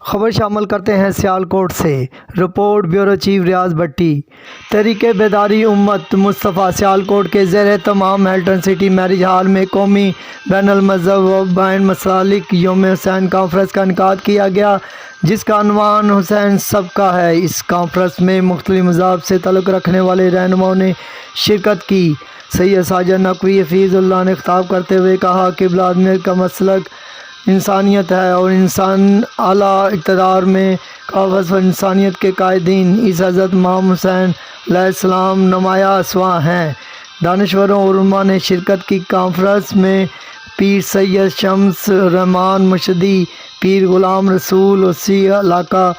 خبر شامل کرتے ہیں سیالکوٹ سے۔ رپورٹ بیورو چیف ریاض بھٹی۔ تحریک بیداری امت مصطفیٰ سیالکوٹ کے زیر اہتمام ہلٹن سٹی میرج ہال میں قومی، بین المذہب و بین مسلک یوم حسین کانفرنس کا انعقاد کیا گیا، جس کا عنوان حسین سب کا ہے۔ اس کانفرنس میں مختلف مذاہب سے تعلق رکھنے والے رہنماؤں نے شرکت کی۔ سید ساجد نقوی حفیظ اللہ نے خطاب کرتے ہوئے کہا کہ ولادیمیر کا مسلک انسانیت ہے اور انسان اعلیٰ اقتدار میں قابض و انسانیت کے قائدین اس حضرت امام حسین علیہ السلام نمایاں اسوا ہیں۔ دانشوروں اور علماء نے شرکت کی۔ کانفرنس میں پیر سید شمس رحمان مشدی، پیر غلام رسول وسیع علاقہ،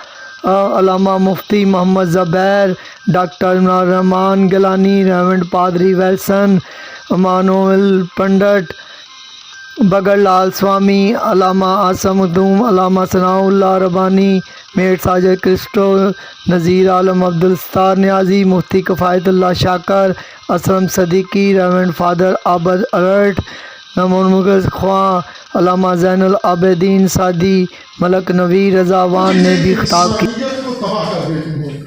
علامہ مفتی محمد زبیر، ڈاکٹر عمران الرحمان گیلانی، ریورنڈ پادری ویلسن، امانوئل پنڈت، بگڑ لال سوامی، علامہ آصم مخدوم، علامہ ثناء اللہ ربانی، میٹ ساجد کرسٹو، نذیر عالم عبدالستار نیازی، مفتی کفایت اللہ شاکر، اسلم صدیقی، ریورنڈ فادر عابد الرٹ، نمونمگز خواں، علامہ زین العابدین سعدی، ملک نوی رضا وان نے بھی خطاب کیا۔ انسانیت کو تباہ کر دیتے ہیں۔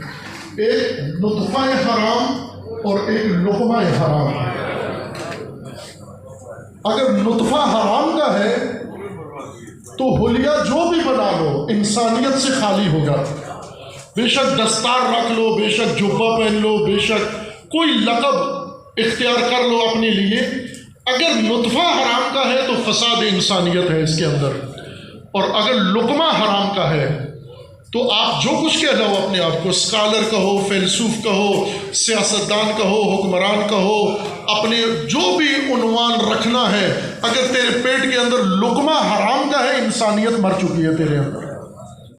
ایک نطفہ حرام اور ایک لقمہ حرام۔ اگر نطفہ حرام کا ہے تو حلیہ جو بھی بنا لو انسانیت سے خالی ہوگا۔ بے شک دستار رکھ لو، بے شک جبہ پہن لو، بے شک کوئی لقب اختیار کر لو اپنے لیے، اگر نطفہ حرام کا ہے تو فساد انسانیت ہے اس کے اندر، اور اگر لقمہ حرام کا ہے تو آپ جو کچھ کہہ لو اپنے آپ کو، اسکالر کہو، فیلسوف کہو، سیاستدان کہو، حکمران کہو، اپنے جو بھی عنوان رکھنا ہے، اگر تیرے پیٹ کے اندر لقمہ حرام کا ہے انسانیت مر چکی ہے تیرے اندر۔